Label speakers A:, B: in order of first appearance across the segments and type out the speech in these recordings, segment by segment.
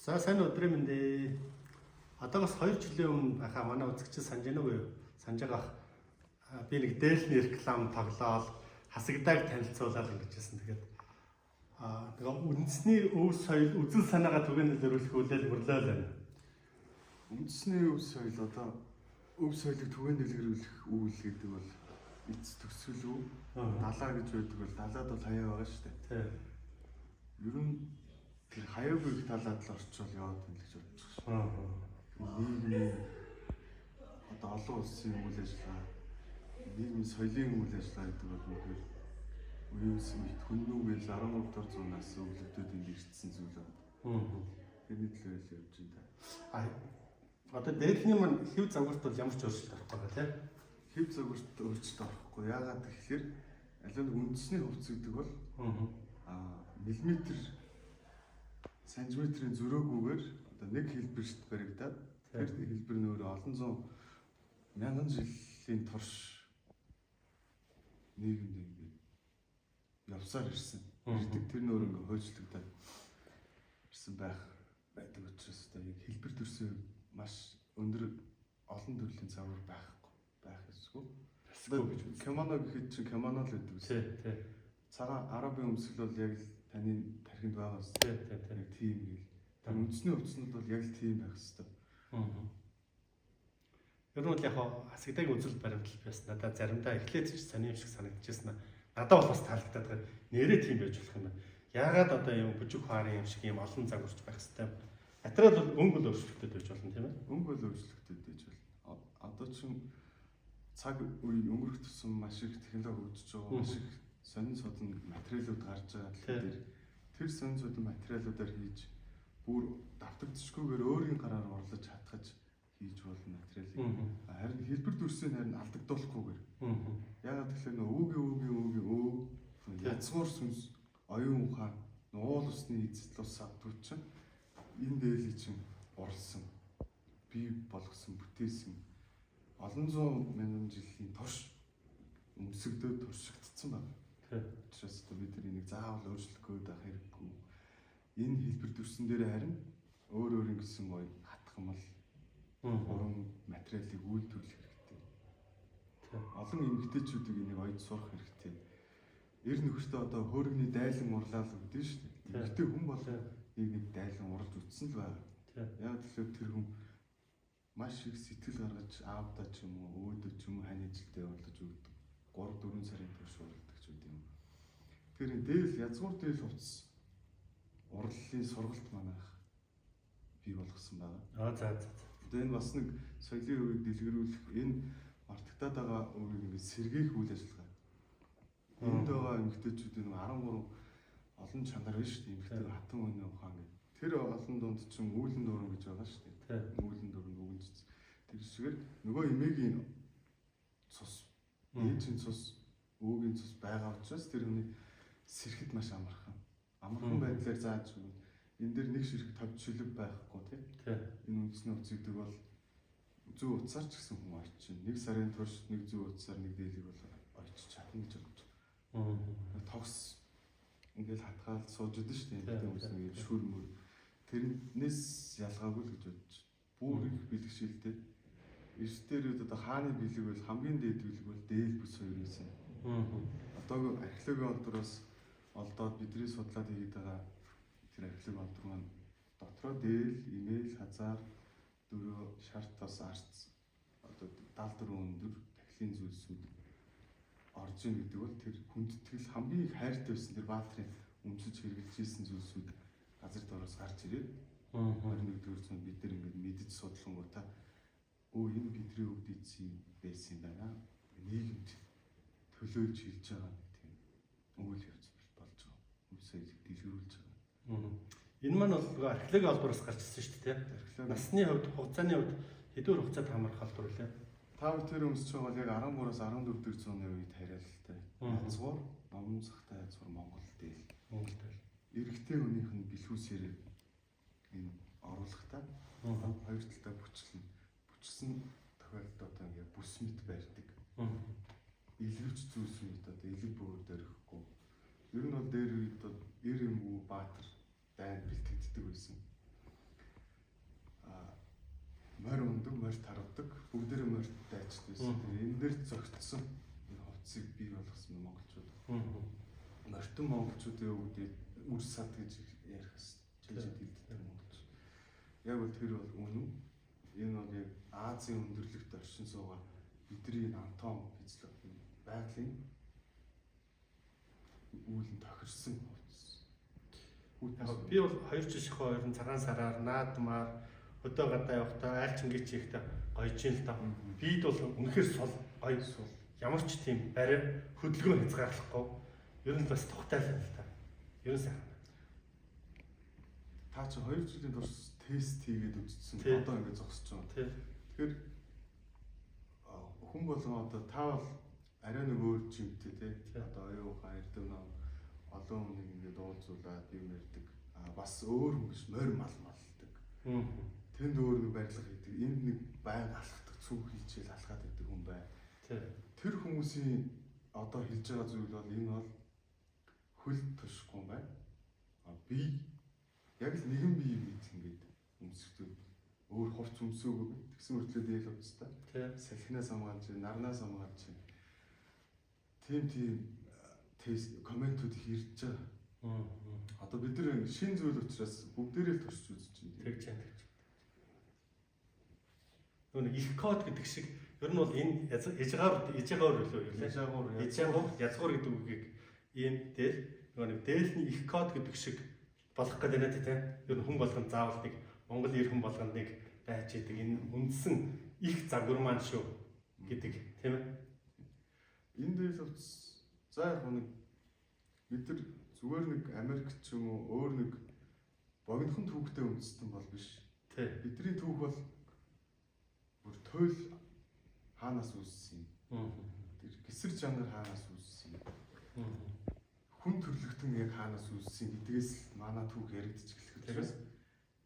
A: За сайн өдрийн мэндэ. Одоогоос 2 жилийн өмнө байхаа манай үзэгчид санаж байна уу? Санаж байгаа. Би нэг дээлний реклам тоглоол хасагдааг танилцуулаад ингэж хэлсэн. Тэгээд тэгээ үндэсний өв соёл үзэл санаагаа түгээнээр өрүүлэх үлээл хөрлөөл байна.
B: Үндэсний өв соёл одоо өв соёлыг түгээнээр өрүүлэх үйл гэдэг бол эц төсөл үү? Далаа гэж байдаг бол далаад бол хаяа байгаа шүү дээ.
A: Тийм.
B: Ер нь тэр хаяагүй их талаад л орчвол яваад байна гэж бодож байна. Нийгмийн одоо олон улсын үйл ажиллагаа, нийгмийн соёлын үйл ажиллагаа гэдэг бол үнэхээр үеийнс мэд хүннүүгээс 13 дугаар зуунаас өвлөгдөд ирсэн зүйл байна. Тэрний төлөө л явж байна.
A: Одоо дээлний маань хэв загварт бол ямар ч өөрчлөлт орохгүй байгаа тийм.
B: Хэв загварт өөрчлөлт орохгүй. Яагаад гэхээр аль нь үндэсний хувцас гэдэг бол миллиметр сантиметрийн зөрөөгүйгээр одоо нэг хэлбэрт баригдаад тэр хэлбэр нөр олон зуун мянган жилийн турш нийгэмд ингээд явсаар ирсэн. Тэр нөр ингээд хойшлогдоод ирсэн байдаг учраас одоо яг хэлбэр төрсөн маш өндөр олон төрлийн загвар байх ёсгүй. Кимоно гэхэд чинь кимоно л гэдэг үстэй.
A: Тийм.
B: Цагаан арабын өмсгөл бол яг л таны тархинд байгаа үстэй. Тийм гэл. Тэр үндэсний хувцснууд бол яг л тийм байх ёстой.
A: Ер нь бол яг хасагдааг үзэл баримтал байсан. Надад заримдаа эхлээд ч сони юм шиг санагдчихсан. Надад бол бас таалагдаад байгаа. Нэрээ тийм байж болох юм байна. Яагаад одоо юм бүжиг хаарын юм шиг юм олон загварч байх хэвээр. Материал бол өнгө л өөрчлөлтөд байж болно тийм ээ.
B: Өнгө бол өөрчлөлтөд байж болно. Одоо чинь цаг үе өнгөрөх тусам маш их технологи хөгжиж байгаа. Маш их сонин содон материалууд гарч байгаа тэгэхээр тэр сонин содон материалуудаар хийж бүр давтагдчихгүйгээр өөрийн гараар орлож хатгаж хийж болно материалыг. Харин хэлбэр дүрсийг харин алдагдуулахгүйгээр. Яагаад гэвэл өөгийн язгуур сүнс оюун ухаан уул усны эзэд ус авдгүй чинь энэ дээлийг чинь орлсон бий болгосон бүтээсэн олон зуун мянган жилийн турш өмсөгдөд туршигдсан байна. Учраас бид энийг заавал өөрчлөхгүй байх хэрэггүй. Энэ хэлбэр дүрсэн дээр харин өөр ингэсэн гоё хатгамал уран материалыг үйлдвэрлэх хэрэгтэй. Олон эмэгтэйчүүдийг энийг ойд сурах хэрэгтэй. Эр нөхөртөө одоо хөөргөний дайлан урлаал өгдөө шүү дээ. Эмэгтэй хүн бол нэг дайлан урлж үтсэн л байна. Яг тэгэхээр тэр хүн маш их сэтгэл гаргаж аавдаа ч юм уу, өөдөө ч юм уу хань ажилдаа явуулж өгдөг. 3-4 сарын турш уралдаг ч үгүй юм. Тэр дээл язгуур дээл хувцас урлалын сургалт манайх бий болгосон байна.
A: За.
B: Одоо энэ бас нэг соёлын үеийг дэлгэрүүлэх энэ мартагдаад байгаа үеийг ингээд сэргээх үйл ажиллагаа. Энд байгаа эмэгтэйчүүдийн 13 олон чанар байна шүү дээ. Эмэгтэй хатан үний ухаан гэдэг. Тэр олон дунд чинь үүлэн дуран гэж байгаа шүү дээ. Үүлэн дуран үгэнц. Тэр шигээр нөгөө эмээгийн цус, ээжийн цус, өвгийн цус байгаа учраас тэр хүний сэрхэд маш амархан. Амархан байдлаар зааж өгнө. Энэ дээр нэг ширхэг тавьж шилэг байхгүй тийм. Энэ үндэсний хувцас гэдэг бол зүү утсаар ч гэсэн хүн орчин. Нэг сарын турш нэг зүү утсаар нэг дээлийг бол ойч чадна гэж бодож байна. Тогс ингээл хатгаал сууж идэв шүү дээ. Энэ хүмүүс нэг шүр мөр. Тэрнээс ялгаагүй л гэж бодож. Бүр их бэлгшээлтэй. Эрсдээрүүд одоо хааны бэлэг бол хамгийн дээд бэлэг бол дээл бүс хоёроос юм. Одоо археологийн онтроос олдоод бидний судлаад хийгээд байгаа тэр археологийн онтор маань дотроо дээл, имэйл, хазаар, дөрөө, шарт тос, арц одоо 74 өндөр тахилын зүйлсүүд орж ийн гэдэг бол тэр хүндэтгэл хамгийн их хайртай байсан тэр баатрын өмсөж хэрэгжилж ирсэн зүйлсүүд газар дороос гарч ирээд 21-р зуунд бид нар ингээд мэдж судлангуудаа энэ бидний өвд эзэн байсан юм байна. Нийгэмд төлөөлж хэлж байгаа нэг тийм үйл явц болж байгаа. Үе соёлыг дэлгэрүүлж байгаа.
A: Энэ маань бол археологийн албараас гарч ирсэн шүү дээ тийм. Насны хувьд, хугацааны хувьд хэдүүр хугацаанд хамаарх албар үлээ.
B: Та бүхэн өмсөж байгаа бол яг 13-аас 14 дэх зууны үед хариалтай. Язгуур, номон захтай язгуур Монгол дээл. Эрэгтэй хүнийх нь бэлхүүсээр энэ оруулахтаа хоёр талдаа бүчсэн тохиолдолд одоо ингээд бүс мэт байрдаг. Илгэвч зүйлс үед одоо элэг бөөр дөрөхгүй. Ер нь бол дээр үед эр юм уу баатар дайн бэлтгэгддэг байсан. морь ундаг, морь тарвдаг, бүгдээрээ морьд дайчд байсан. Тэгээ энэ дээр зогтсон энэ хувцсыг бий болгосон монголчууд. Морьтон монголчуудын өвдөд үр сад гэж ярих хэвчээд хэлдэг монголч. Яг бол тэр бол үнэн. Энэ бол яг Азийн өндөрлөгт оршин суугаар бидний Антон эзлэх байгалийн үүлэн тохирсон хувцс.
A: Би бол 2 жил шахуу 2 цагаан сараар наадмаар өдөө гадаа явахдаа айлч ингэж хийхдээ гоёж ин л та. Бид бол үнэхээр сул гоё сул. Ямар ч тийм барай хөдөлгөөн хязгаарлахгүй. Ер нь бас тухтайлаа л та. Ер нь сайхан.
B: Та чи 2 жилийн турш тест хийгээд үзсэн. Одоо ингэ зогсож байгаа. Тэгэхээр хүн болгон одоо та бол арай нэг өөр жимтэй тий. Одоо оюухан эрдэм нам олон хүнийг ингээд уулзуулаад юм ярьдаг. Бас өөр хүн биш морь малдаг. Тэнд өөр нэг барилга хийдэг. Энд нэг байнга алхдаг цүг хийчихэл алхаад байдаг хүн бай. Тэр хүмүүсийн одоо хэлж байгаа зүйл бол энэ бол хөл тушгүй юм байна. Би яг л нэгэн бие мэд ингээд өмсгдөв. Өөр хувц өмсөв тэгсэн мөртлөө дээл хувцтай. Салхинаас хамгаалж, нарнаас хамгаалж. Тийм тест комментууд ирж байгаа. Одоо бид нар шин зүйл учраас бүгдээрээ л туршиж үзэж байна.
A: Тэгж байна. Нүг их код гэдэг шиг ер нь бол энэ язгаар үлээ юу лээ. Язгаар гэдэг үгийг ийм дээр нэг дээлний их код гэдэг шиг болох гэдэг нэ тийм. Ер нь хүн болгон заавал нэг Монгол ир хүн болгонд нэг байж идэг энэ үндсэн их загвар маань шүү гэдэг тийм ээ.
B: Энэ дээл хувцс за яг нэг бид нар зүгээр нэг Америк ч юм уу өөр нэг богинохон түүхтэй үндэстэн бол биш. Бидний түүх бол бүр туйл хаанаас үүссэн юм. Тэр гисэр чанар хаанаас үүссэн юм. Хүн төрлөختөн яг хаанаас үүссэн гэдгээс л манай түүх яригдчих эхлэх учраас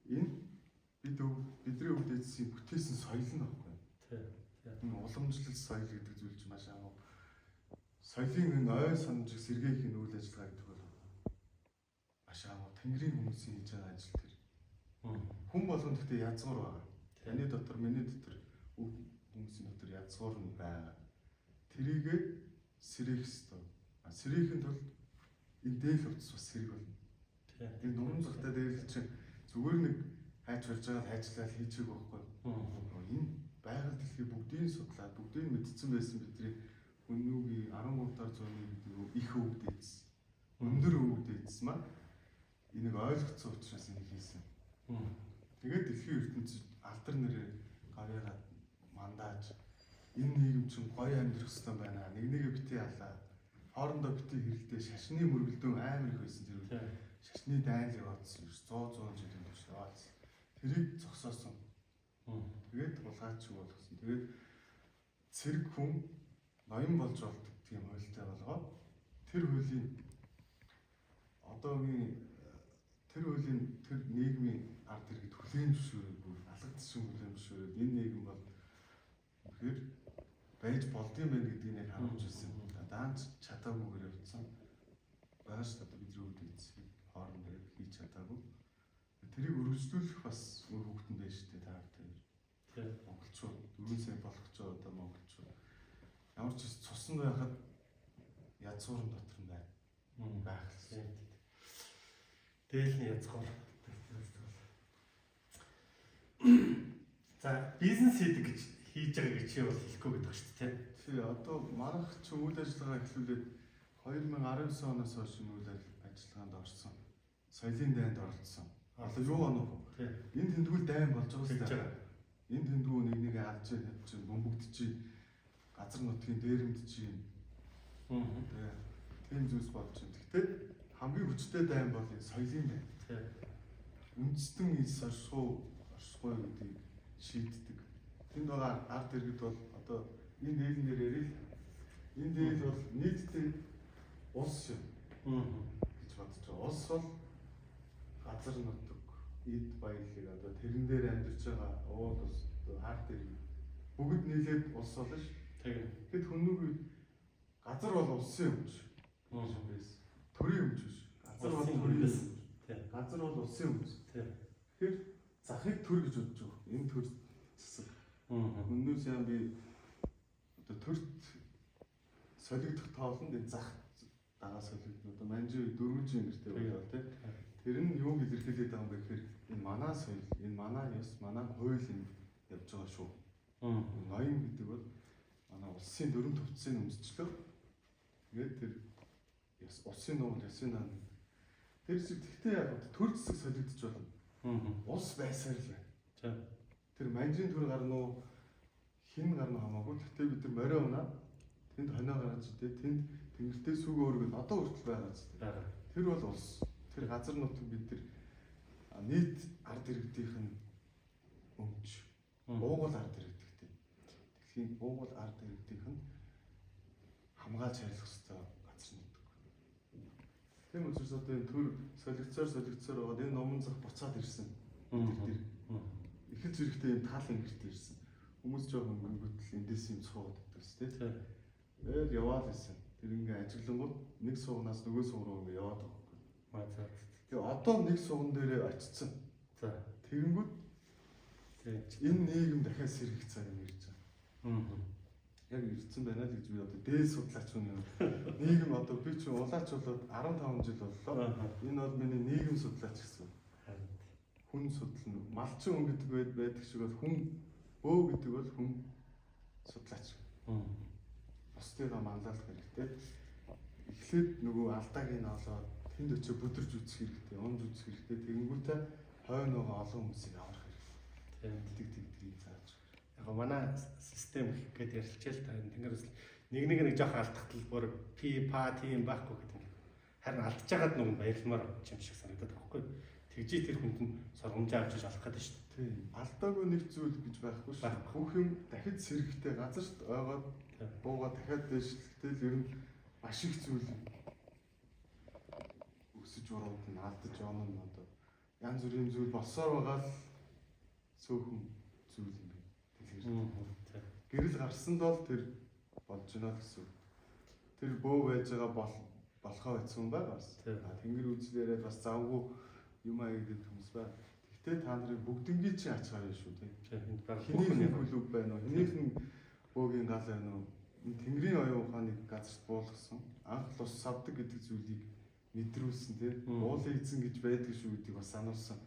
B: энэ бидний өвд эзсийн бүтээсэн соёл нь баггүй. Энэ уламжлал соёл гэдэг зүйл чинь маш аа. Соёлын энэ ой санамж сэргээхийн үйл ажиллагаа гэдэг бол маш аа Тэнгэрийн хүмүүсийн хийж байгаа ажил тэр. Хүн болгонд гэхдээ язгуур байгаа. Таны дотор, миний дотор, хүмүүсийн дотор язгуур нь байгаа. Тэрийгэ сэрэх ёстой. Сэрэхийн тулд энэ дээл хувцс бас сэрэг болно. Энэ нурам захтай дээл чинь зүгээр нэг хайж болж байгаа хайжлал хийчихэг байхгүй. Энэ байгаль дэлхий бүгдийг судлаад бүгдийг мэдсэн байсан бидний өнөөгийн 13 дахь зууны гэдэг их өвд эзс. Өндөр өвд эзс маань энийг ойлгоцсон учраас энийг хийсэн. Тэгээд дэлхийн ертөнцид алдар нэрээр гараад мандаж энэ нийгэм чинь гоё амьдрах хэрэгтэй байна. Нэг нэгэ битгий ялаа. Хоорондоо битгий хэрэлдээ шашны мөргөлдөөн амар их байсан зэрэг. Шашны дайнал яваадсан 100 жилийн турш яваадсан. Тэрийг зогсоосон. Тэгээд булгаач болгосон. Тэгээд цэрэг хүн ноён болж болдог тийм хуультай болгоод тэр хуулийн одоогийн тэр нийгмийн ард иргэд хүлээн зөвшөөрөв бүр алгадсан хүлээн зөвшөөрөв энэ нийгэм бол тэгэхээр байж болдсон байх гэдгийг яг харуулж ирсэн. Даанч чадаагүйгээр явцсан. Бааш одоо бидний өвд эзсийг хоорондоо хийж чадаагүй. Тэрийг өргөжлүүлэх бас өөр хөвгтөн байж тээ таартай. Монголчууд 4 сая болох ч одоо монголчууд ямар ч цусан байхад язгуурын дотор нь байх л. Дээлний язгуур. За бизнес хийдэг гэж хийж байгаа гэж чи бол хэлэхгүй гэдэг шүү дээ. Тий одоо манайх ч үйл ажиллагаа эхлүүлээд 2019 оноос хойш үйл ажиллагаанд орсон. Соёлын дайнд оролцсон. Одоо юу оноо? Энэ тэмдгүүл дайн болж байгаа шүү дээ. Энэ тэмдгүү нэг алж чинь бөмбөгдөж газар нутгийн дээрэмдэж чинь. Тийм зүйлс болж байна. Гэхдээ хамгийн хүчтэй дайн бол энэ соёлын дайн. Үндэстэн эс оршихуй гэдгийг шийддэг. Тэнд байгаа ард иргэд бол одоо энэ дээлэн дээр ярил. Энэ дээл бол нийтдээ улс шүү. гэж бодож байгаа. Улс бол газар нутаг, эд баялаг одоо тэрэн дээр амьдарч байгаа уул улс, ард иргэд бүгд нийлээд улс болно ш. Тэгэхэд хүмүүст газар бол улсын юм ш. Төрийн юм ш. Газар бол төрийн юм. Газар бол улсын юм ш. Тэгэхээр захыг төр гэж бодож байгаа. Энэ төр засаг сайн би одоо төрт солигдох тоолонд энэ зах дагаа солигдно. Одоо манжи 4G гэртэй болоо тий. Тэр нь юу илэрхийлээд байгаа юм бэ гэхээр энэ манай соёл, энэ манай ёс, манай хууль энэ явж байгаа шүү. Ноён гэдэг бол манай улсын дөрөв төвцийн өмсчлөө. Тэгээд тэр улсын нуур, ясын наа. Тэр зүйл тэгтээ яг төр зэсэг солигдож байна. Улс байсаар л байна. Тэр манжийн төр гарна уу, хин гарна хамаагүй. Тэгтээ бид нар морио унаа. Тэнд хоноо гаргаж идэ, тэнд тэнгэртэй сүг өөргөл одоо хүртэл байгаа ч. Тэр бол улс. Тэр газар нутаг бид нар нийт ард иргэдийнх нь өмч. Уугуул ард иргэдтэй. Дэлхийн уугуул ард иргэдийнх нь хамгаалж хайрлах ёстой газар нутаг. Тийм учраас одоо энэ төр солигдсоор байгаа энэ номон зах буцаад ирсэн. Тэр их зэрэгтэй юм таалан гэрт ирсэн. Хүмүүс жоохон өнгөтл эндээс юм цоод идвэс тий. Тэгээд яваал байсан. Тэр ингээ ажиглангууд нэг суугнаас нөгөө сууг руу ингээ яваад байгаа. Тэгээ одоо нэг сууган дээрээ очицсан. Тэгэнгүүт энэ нийгэм дахиад сэргэх цаг юм ирж байгаа. Яг ирсэн байна л гэж би одоо дээд судлаач хүн юм. Нийгэм одоо би ч улаач болоод 15 жил боллоо. Энэ бол миний нийгэм судлаач гэсэн. Хүн судлал, малчин хүн гэдэг байдаг шиг бол хүн өө гэдэг бол хүн судлаач. Бусдыгаа манлайлах хэрэгтэй. Эхлээд нөгөө алдааг нь олоод тэнд очиж бүдэрж үзэх хэрэгтэй, унж үзэх хэрэгтэй. Тэгэнгүүтээ хойно байгаа олон хүмүүсийг аврах хэрэгтэй. Тэгтгийг зааж.
A: Яг манай систем гэхэд ярилцж л та тэнгэр нэг жоох алдахтал бүр па тийм байхгүй гэдэг. Харин алдаж байгаад нүг баярламаар юм шиг санагдаад байхгүй. Тэгжээ тэр хүнд нь сургамжаа авчиж олох гэдэг шүү дээ.
B: Тийм. Алдаагүй нэг зүйл гэж байхгүй шүү. Бүх юм дахид сэрэгтэй газарт ойгоод буугаад дахиад дэвшлэхдээ л ер нь маш их зүйл өсөж урууд нь алдаж явна нь одоо янз бүрийн зүйл болсоор байгаа л сөөхөн зүйл юм байна. Гэрэл гарсанд бол тэр болж байна гэсэн. Тэр бөө байж байгаа болохоо байсан байгаа бас. Тэнгэр үзлээрээ бас завгүй юм аягддаг хүмүүс байна. Гэхдээ та нарын бүгднгийн чинь ач харна шүү тийм. Хинийх нь хөлөг байна уу? Хинийх нь бөөгийн гал байна уу? Тэнгэрийн оюун ухааныг газарт буулгасан. Анх л ус савдаг гэдэг зүйлийг мэдрүүлсэн тийм. Уулын эзэн гэж байдаг шүү гэдгийг бас сануулсан.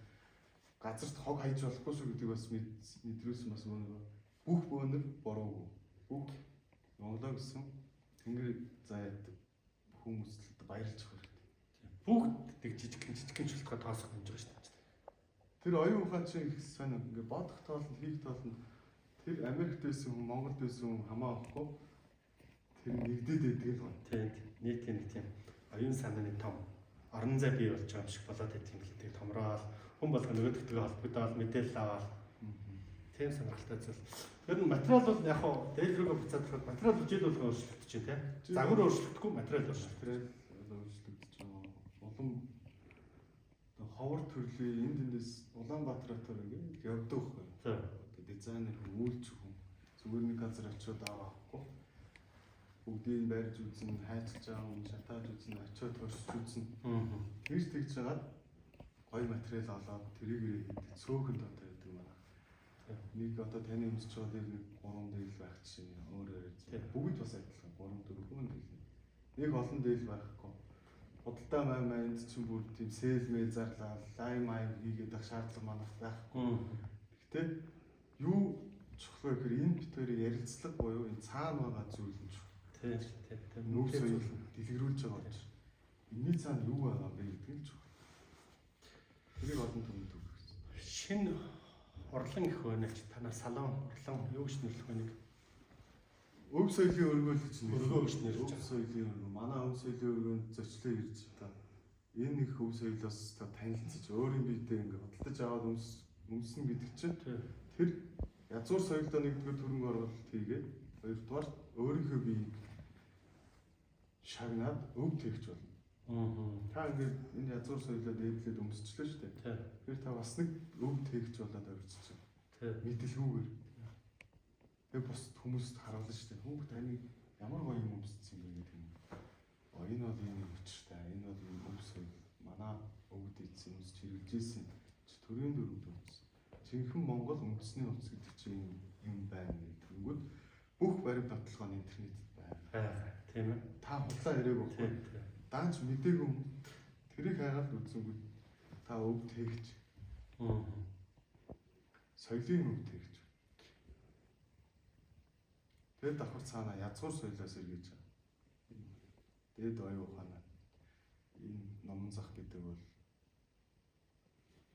B: Газарт хог хайж болохгүй шүү гэдгийг бас мэдрүүлсэн бас мөн бүх бөөнөр буруугүй. Бүх Монголоо гэсэн тэнгэр заяад хүмүүст баярлж байгаа хэрэгтэй.
A: Бүгд нэг жижигхэн шалтгаан тоосох гэж байгаа шүү дээ.
B: Тэр оюун ухаан чинь их сайн ингээ бодох тоолнд хийх тоолнд тэр Америкт байсан хүн Монголд байсан хүн хамаахгүй тэр нэгдээд байдаг л байна.
A: Тийм нийтийн нэг тийм оюун санааны том орон зай бий болж байгаа юм шиг болоод байдаг юм л тийм томроод хүн болго нөгөөдөгтэй холбогдоод мэдээлэл аваад тийм сонирхолтой зүйл. Тэр нь материал бол яг хоо дээл рүүгээ буцаад хахад материал жил болгон өөрчлөгдөж чинь тийм. Загвар өөрчлөгдөхгүй материал өөрчлөгдөж
B: байгаа. Улам ховор төрлийн энд тэндээс Улаанбаатар хотоор ингээд явдаг байхгүй. Дизайнер хүн, үйлч хүн зүгээр нэг газар очиод авахгүй. Бүгдийг барьж үзэн, хайчилж байгаа хүн, шатааж үзэн, очиод туршиж үзэн. Тэгж тэгж жагаад гоё материал олоод тэрийг хийдэг цөөхөн доотой байдаг юм байна. Нэг одоо таны өмсөж байгаа дээр нэг 3 дээл байх чинь өөрөөр бүгд бас адилхан 3 4 хүн дээл. Нэг олон дээл байхгүй. Худалдаа майнд чинь бүр тийм сэлмээ зарлаа, лайм хийгээд байх шаардлага манайх байхгүй. Гэхдээ юу чухал вэ гэхээр энэ битүүрийг ярилцлага буюу энэ цаана байгаа зүйл юм шүү. Тийм. Нүүр соёл дэлгэрүүлж байгаа гэж. Энэний цаана юу байгаа бэ гэдэг нь чухал. Тэрийг олон түмэнд өгөх гэсэн.
A: Шинэ урлан их өнөж танаа салон урлан юу гэж нэрлэх вэ нэг
B: өв соёлын өргөөл гэж
A: өргөө гэж нэрлэж
B: байгаа. Өв соёлын өргөө. Манай өв соёлын өргөөнд зочлоо ирж та энэ их өв соёлоос та танилцж өөрийн биетэй ингээд бодлож аваад өмснө гэдэг чинь тэр язгуур соёлдоо нэгдүгээр төрөнгө оруулалт хийгээд хоёрдугаар өөрийнхөө биеийг шагнаад өв тэгж болно. Та ингээд энэ язгуур соёлоо дээдлээд өмсчлээ шүү дээ. Тэр та бас нэг өв тэгж болоод авчиж байгаа. Мэдлгүйгээр. Тэгээ бос хүмүүст харуулна шүү дээ. Хүүхд таны ямар гоё юм өмссөн бэ гэдэг юм. Энэ бол энэ учиртай. Энэ бол энэ өв соёл. Манай өвд эзэн өмсч хэрэгжүүлсэн. Төрийн дөрөвд өмс. Жинхэнэ Монгол үндэсний утас гэдэг чинь юм байна гэдэг Тэнгүүд бүх баримт баталгаа нь интернетэд байна.
A: Тийм ээ.
B: Та худлаа яриаг өгөхгүй. Даанч мдээгүй юм. Тэрийг хайгаад үзсэнгүүд та өв тэгж. Соёлын өв тэгж. Тэгээд давхар цаана язгуур соёлоос эргэж байгаа. Дээд оюу ухаанаа энэ номон зах гэдэг бол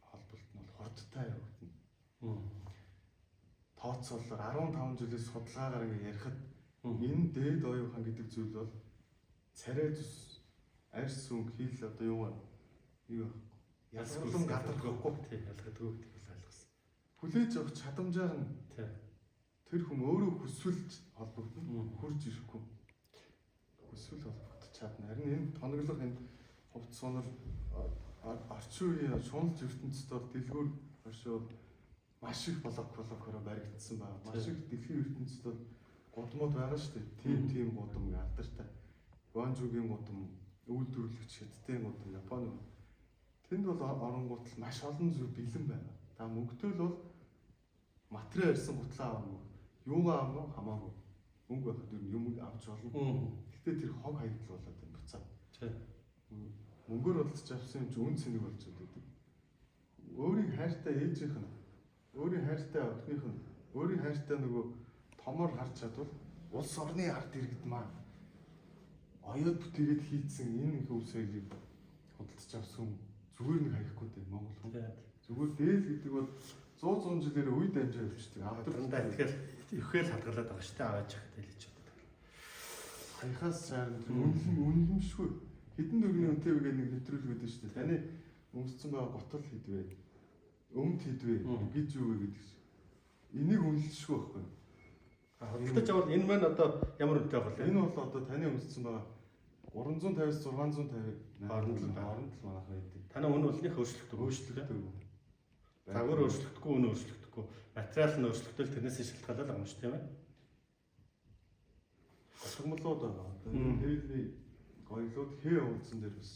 B: холболт нь бол хурдтай явагдана. Тооцоолоор 15 жилээс судалгаагаар ингэ ярихад энэ дээд оюу ухаан гэдэг зүйл бол царай зүс, арьс сүнг, хил одоо юу ялгуулсан гадархгүй
A: тийм ялгадгүй гэдэг бол ойлгосон.
B: Хүлээж авах чадамжаар нь тэр хүн өөрөө хүсвэл холбогдно, хурж ирэхгүй. Хүсвэл холбогдож чадна. Харин энэ тоноглох энэ хувц сонор орчин үеийн шуналж ертөнцид бол дэлгүүр оршоо маш их блокороо баригдсан байна. Маш их дэлхийн ертөнцид бол гудамуд байгаа шүү дээ. Тийм гудам алдартай. Гуанчжуугийн гудам, үйлдвэрлэгч Хятадын гудам, Японы. Тэнд бол оронгууд маш олон зүйл бэлэн байна. Та мөнгөтэй л бол материал ирсэн гутлаа авах, юугаа авах хамаагүй. Мөнгө байхад юм авч болно. Гэтэ тэр хог хаягдл болоод байна буцаад. Мөнгөөр бодлож авсан юм чи үн цэнийг болж байдаг. Өөрийн хайртай ээжийнх нь, өөрийн хайртай охиных нь, өөрийн хайртай нөгөө томор харж чадвал улс орны ард иргэдмаа. Оёод бүтээгээд хийцэн энэ их үс соёлыг худалдаж авсан зүгээр нэг хаяхгүй дээ Монгол хүн. Зүгээр дээл гэдэг бол 100 жилээр үе дамжаа явчихдаг.
A: Авдрандаа тэгэхээр ихээр хадгалаад байгаа шүү дээ аваач хат хэлж чаддаг.
B: Хаяхаас цаана үнэлэмшгүй. Хэдэн төгрөгийн үнэтэй вэ гэдэг нэг нэвтрүүлэг өгдөө шүү дээ. Таны өмссөн байгаа готол хэдвэ? Өмд хэдвэ? Гэж юу вэ гэдэг чинь. Энийг үнэлшгүй байхгүй.
A: Худалдаж авал энэ маань одоо ямар үнэтэй байх вэ?
B: Энэ бол одоо таны өмссөн байгаа 350-аас 650 хооронд л манайх байдаг.
A: Танай үнэ болных өөрчлөгдөв. Загвар өөрчлөгдөхгүй, үнэ өөрчлөгдөхгүй. Материал нь өөрчлөгдөл тэрнээс шалтгаалаад байгаа юм шүү тийм ээ.
B: Готгомлууд байгаа. Дээдний гоёлууд хээ уулзсан дээр бас.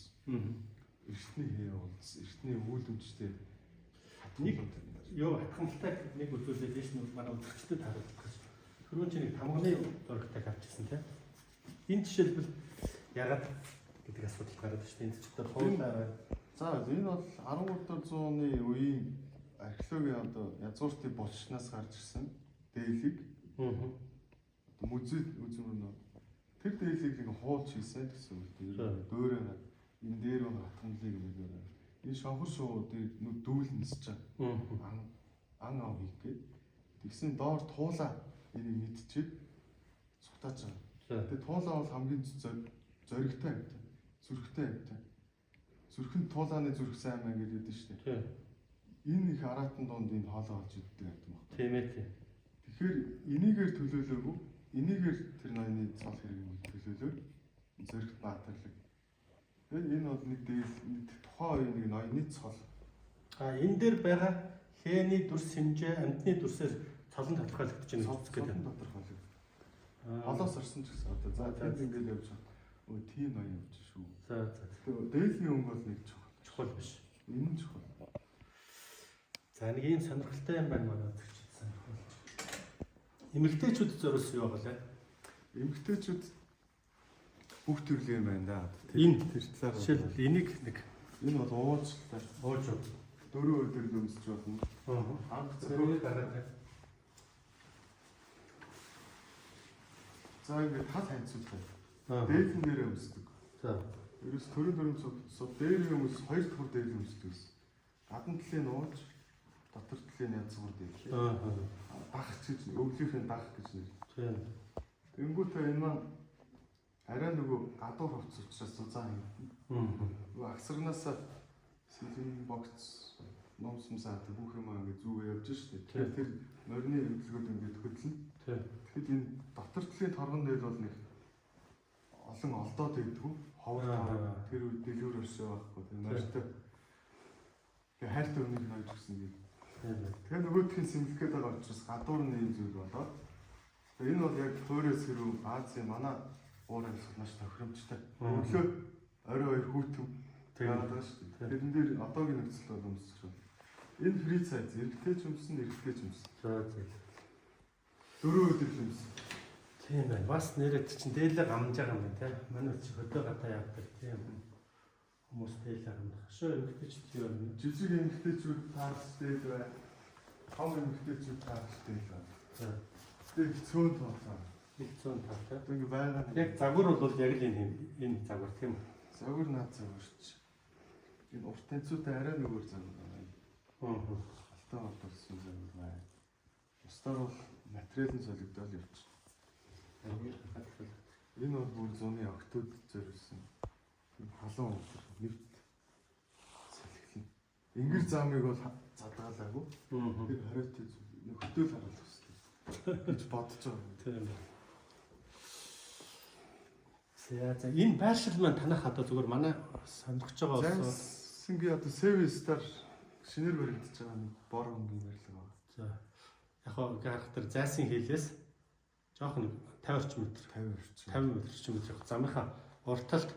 B: Эртний хээ уулзсан, эртний үүлэмжтэй
A: нэг юу хатгамалтай нэг үзүүлээд дэш нь манай үзэгчдэд харуулдаг гэж. Түрүүн чи нэг тамганы зурагтайг авчихсан тийм. Энэ жишээлбэл ягаад гэдэг асуудал гараад байна шүү дээ. Энд ч одоо хуулаа байна.
B: За энэ бол 13 дахь зууны үеийн археологийн одоо язгууртын булчнаас гарч ирсэн дээлийг музей үзмөрнө. Тэр дээлийг нэг хуулж хийсэн гэсэн үг. Дөөрөө энэ дээр нь хатгамлыг нэгээр энэ шонхор шуу дээр дүүл нисэж байгаа. Ан ав хийгээд тэгсэн доор туулаа энийг мэдчихээд сутааж байгаа. Тэгээ туулаа бол хамгийн зоригтой амьтан, зүрхтэй амьтан. Зүрхэнд туулааны зүрх сайн маа гэдэг шүү дээ. Энэ их аратан донд энэ хоолоо олж иддэг юм байна.
A: Тийм ээ тийм.
B: Тэгэхээр энийгээр төлөөлөөгүй, энийгээр тэр ноёны цол хэрэг төлөөлөө зоригт баатарлаг. Тэгэхээр энэ бол нэг тухайн үеийн нэг ноёны цол.
A: Энэ дээр байгаа хээний дүрс хэмжээ, амьтны дүрсээр цолон тодорхойлогдож байна гэж
B: гэдэг нь тодорхойлог. Холоос орсон ч гэсэн одоо за тэнд ингээд явж байгаа. Өө тийм ноён явж шүү.
A: За.
B: Дээлийн өнгө бол нэг
A: чухал биш.
B: Энэ чухал.
A: За нэг ийм сонирхолтой юм байна манай үзэгчид сонирхол. Эмэгтэйчүүд зориулсан юу байгаа лээ?
B: Эмэгтэйчүүд бүх төрлийн юм байна да.
A: Энэ тэр талаар жишээлбэл энийг нэг
B: энэ бол уучлалтай.
A: Ууж уу.
B: 4 өдөр өмсөж болно.
A: Анх зөвхөн гараад.
B: За ингээд тал ханцуулдаг. Дээлэн дээр өмсдөг.
A: За.
B: Ерөөс төрөн сууд дээр өмс 2 дахь дээр өмсдөг гэсэн. Гадна талын ууж, дотор талын язгуур дээр. Дах гэж өвлийнхээ дах гэж нэр.
A: Тийм.
B: Тэнгүүтээ энэ маань арай нөгөө гадуур хувцс учраас зузаан юм. Нөгөө агсарнаасаа сэлэн богц номсмсаа бүх юм ингээд зүгээ явж штэ. Тэр морины хөдөлгөөд ингээд хөдлөн. Тэгэхэд энэ дотор талын торгон дээр бол нэг олон олдоод байдгүй. Ховор тэр үед дэлгүүр өрсөө байхгүй. Тэр морьтой. Тэгээ хайртай өмнөд нойж гисэн гээд. Тэгээ нөгөөдхийн сэмлэхэд байгаа учраас гадуур нь юм зүйл болоод. Энэ бол яг Хойроос хэрүү Азийн манай уур амьсгал маш тохиромжтой. Өглөө орой 2 хүүтэн тэгээд байгаа шүү дээ. Тэрэн дээр одоогийн нөхцөл бол өмсөж байна. Энэ фри сайз эрэгтэй ч өмсөн, эрэгтэй ч өмсөн.
A: За.
B: 4 өдөр юмсан.
A: Тийм байна. Бас нэрэд чинь дээлээ гамж байгаа юм байна те. Манай чи хөдөө гадаа явдаг тийм хүмүүс дээлээ гамдах. Шөө эмгтэж тийм юм.
B: Жижиг эмгтээчүүд таарстай бай. Том эмгтээчүүд таарстай бай.
A: За.
B: Тэгээд цөөн тооцоо.
A: 100 тав те.
B: Ингээ байгаа.
A: Яг загвар бол яг л энэ загвар тийм үү?
B: Загвар наад загварч. Энэ урт танцуутай арай нөгөө загвар байна.
A: Аа.
B: Алтан боловсон загвар байна. Бусдаар бол материал нь солигдоод явчих. Энэ бол бүр зуны октод зориулсан. Халуун нэвт салхилна. Ингэр замыг бол задгаалаагүй. Тэр хариутай нөхдөөл харуулах хэрэгтэй гэж бодож байгаа.
A: Тийм байна. За энэ байршил маань танах одоо зүгээр манай сонирхож байгаа болсон.
B: Зайсангийн одоо Seven Star шинээр баригдаж байгаа нэг бор өнгийн барилга байна.
A: За яг хоо гарах тэр зайсан хийлээс жоохон 50 орчим метр 50 орчим метр явах замынхаа урталд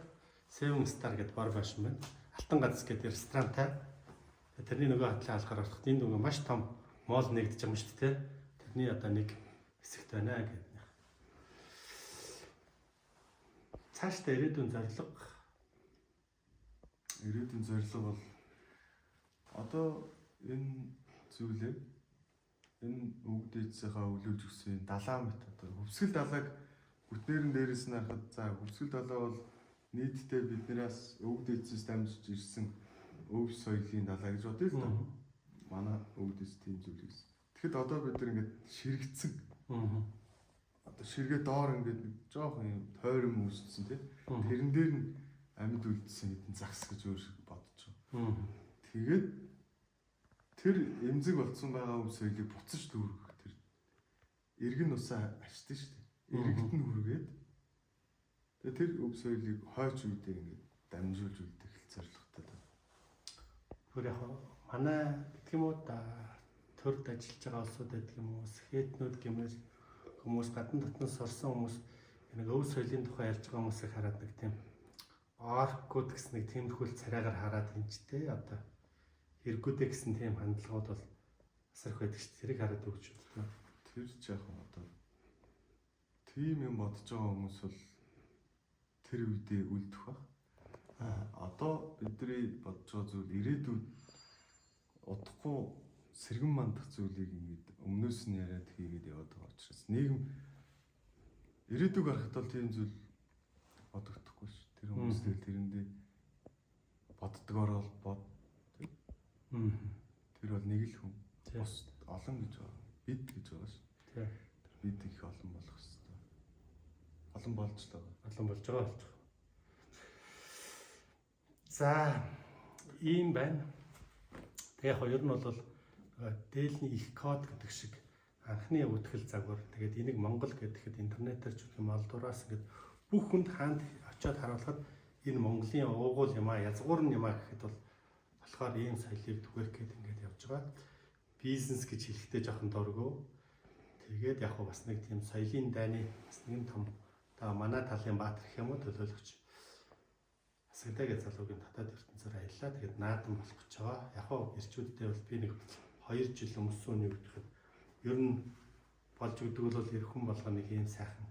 A: Seven Star гэдэг бар байшин байна. Алтан гац гэдэг ресторантай. Тэрний нөгөө хатлаа алхаар ороход энд нөгөө маш том моол нэгдэж байгаа юм шүү дээ. Тэрний одоо нэг хэсэгт байна гэдэг. Цаашдаа ирээдүйн зорилго
B: бол одоо энэ зүйлээ энэ өвөг дээдсийнхаа өвлөж өгсөн далаа мэт одоо хөвсгөл далааг бүтнээрэн дээрээс нь харахад за хөвсгөл далаа бол нийтдээ биднээс өвөг дээдсээс дамжиж ирсэн өв соёлын далаа гэж бодъё л доо. Манай өвөг дээдс тийм зүйл гэсэн. Тэгэхэд одоо бид нар ингээд ширэгдсэн. Одоо ширгээ доор ингээд нэг жоохон юм тойрон үүссэн тийм. Тэрэн дээр нь амьд үлдсэн хэдэн загс гэж өөр бодож байгаа. Тэгээд тэр эмзэг болцсон байгаа өв соёлыг буцаж дүүргэх тэр эргэн усаа ашигтай шүү дээ. Иргэд нь хүргээд тэгээд тэр өв соёлыг хойч үедээ ингээд дамжуулж үлдэх зорилготой байна.
A: Гүр яг манай гэх юм уу төрд ажиллаж байгаа улсууд гэдэг юм уу хэтнүүд гэмээр хүмүүс гадна дотноос орсон хүмүүс нэг өв соёлын тухай ярьж байгаа хүмүүсийг хараад нэг тийм оркууд гэсэн нэг тиймэрхүүл царайгаар хараад хинчтэй одоо хэрэггүүдээ гэсэн тийм хандлагууд бол асарх байдаг шүү дээ. Тэрийг хараад өгч байна.
B: Тэр ч яг одоо тийм юм бодож байгаа хүмүүс бол тэр үедээ үлдэх баг. Одоо бидний бодож байгаа зүйл ирээдүйд удахгүй сэргэн мандах зүйлийг ингээд өмнөөс нь яриад хийгээд яваад байгаа учраас нийгэм ирээдүг харахад бол тийм зүйл бодогдохгүй ш. Тэр хүмүүстэй тэрэндээ боддгоор бол бод. Тэр бол нэг л хүн. Бус олон гэж байгаа. Бид гэж байгаа ш. Тэр бид их олон болох хэрэгтэй. Олон болж л байгаа.
A: Олон болж байгаа болж байгаа. За ийм байна. Тэгээ хоёр нь бол дээлний их код гэдэг шиг анхны өвдгөл загвар. Тэгээд энийг Монгол гэхэд интернетээр ч гэх юм алдуураас ингээд бүх хүнд хаанд очиод харуулхад энэ Монголын уугуул юм а, язгуур юм а гэхэд бол болохоор ийм соёлыг түгээх гээд ингээд явж байгаа. Бизнес гэж хэлэхдээ жоохон дурггүй. Тэгээд яг бас нэг тийм соёлын дайны бас нэгэн том одоо манай талын баатар гэх юм уу төлөөлөгч Асгадаг залуугийн татаад ертөнцөөр аяллаа. Тэгээд наадан болох гэж байгаа. Яг хоо ирчүүдтэй бол би нэг 2 жил өмссөн нэг гэхэд ер нь болж өгдөг бол эх хүн болгоо нэг юм сайхан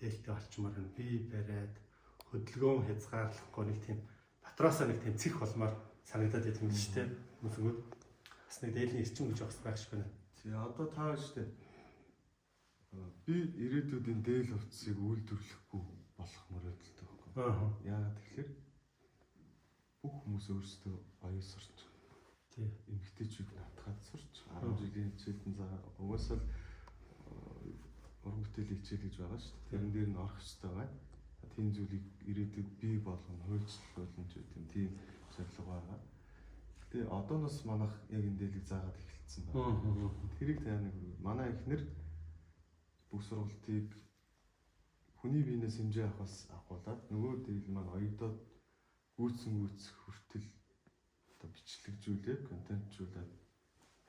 A: дээлтэй болчмоор нь би бариад хөдөлгөөн хязгаарлахгүй нэг тийм дотроосоо нэг тийм цэх болмоор санагдаад байдаг юм шүү дээ. Хүмүүсүүд бас нэг дээлийн эрчим гэж байх шиг байна.
B: Тий одоо таа шүү дээ. Би ирээдүйдийн дээл хувцсыг үйлдвэрлэхгүй болох мөрөөдөлтэй байхгүй. Яагаад тэгэхээр бүх хүмүүс өөрсдөө оюун сурч эмгтээчүүд натгаад сурч 10 жилийн хичээлдэн за угаасаа уран бүтээлийн хичээл гэж байгаа шүү дээ. Тэрэн дээр нь орох хэрэгтэй байна. Тийм зүйлийг ирээдүйд бий болгоно, хуульчлуулна ч гэдэг тийм зорилго байгаа. Тэгээ одооноос манайх яг энэ дээлийг заагаад эхэлсэн байна. Тэрийг таа нэг манай эхнэр бүх сургалтыг хүний биенээс хэмжээ авахулаад нөгөө дээл маань оюутаад гүйцэх хүртэл одоо бичлэгжүүлээ, контентжуулаад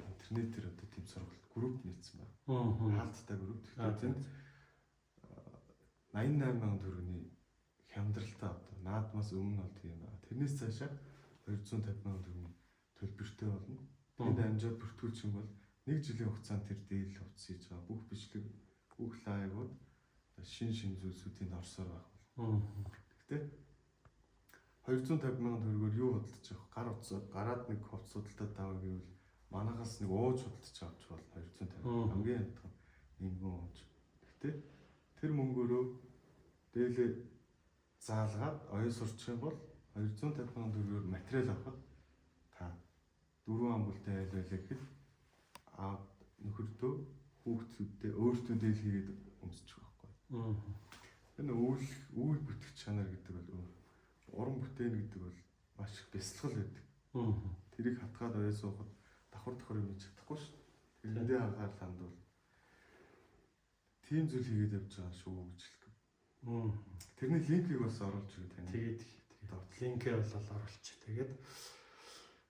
B: интернетээр одоо тийм сургалт групп нээсэн байна. Хаалттай групп. Тэгэхээр тэнд 88,000 төгрөгийн хямдралтай одоо наадмаас өмнө бол тийм байна. Тэрнээс цаашаа 250,000 төгрөгийн төлбөртэй болно. Тэнд амжаад бүртгүүлчих юм бол 1 жилийн хугацаанд тэр дээл хувцас хийж байгаа бүх бичлэг, бүх лайвууд шин зүйлсүүдийн орсоор байх бол. Гэхдээ 250 мянган төгрөгөөр юу худалдаж авах? Гар утсаа гараад нэг хувцас худалдаад авах гэвэл манагаас нэг ууж худалдаж авч бол 250 хамгийн ядхан нэгэн ууж. Гэхдээ тэр мөнгөөрөө дээлээ заалгаад оюун сурчих юм бол 250 мянган төгрөгөөр материал авахад та 4 амбултай айл байлаа гэхэд нөхөртөө хүүхдүүдтэй өөртөө дээл хийгээд өмсчих байхгүй. Энэ үйл бүтгэж чанар гэдэг бол уран бүтээн гэдэг бол маш их бясалгал байдаг. Тэрийг хатгаад оёо суухад давхар юм чадахгүй шүү. Тэрэндээ анхаарал хандвал тийм зүйл хийгээд явж байгаа шүү гэж хэлдэг. Тэрний линкийг бас оруулж өгөө тань.
A: Тэгээд линкээ бол оруулчих. Тэгээд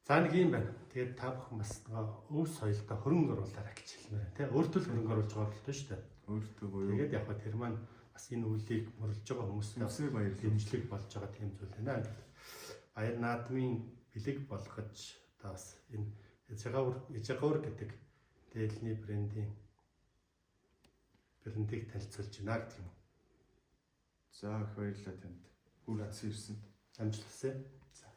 A: за нэг юм байна. Тэгээд та бүхэн бас өв соёлдоо хөрөнгө оруулаарай гэж хэлмээр байна. Тэ өөртөө хөрөнгө оруулж байгаа болтой шүү дээ.
B: Өөртөө буюу.
A: Тэгээд яг тэр маань бас энэ үйлийг мөрөлж байгаа хүмүүстэй баяр дэмжлэг болж байгаа тийм зүйл байна. Баяр наадмын бэлэг болгож одоо бас энэ Ижагавар гэдэг дээлний брендийг танилцуулж байна гэх юм.
B: За их баярлалаа танд. Хүрэлцэн ирсэнд
A: амжилт хүсье. За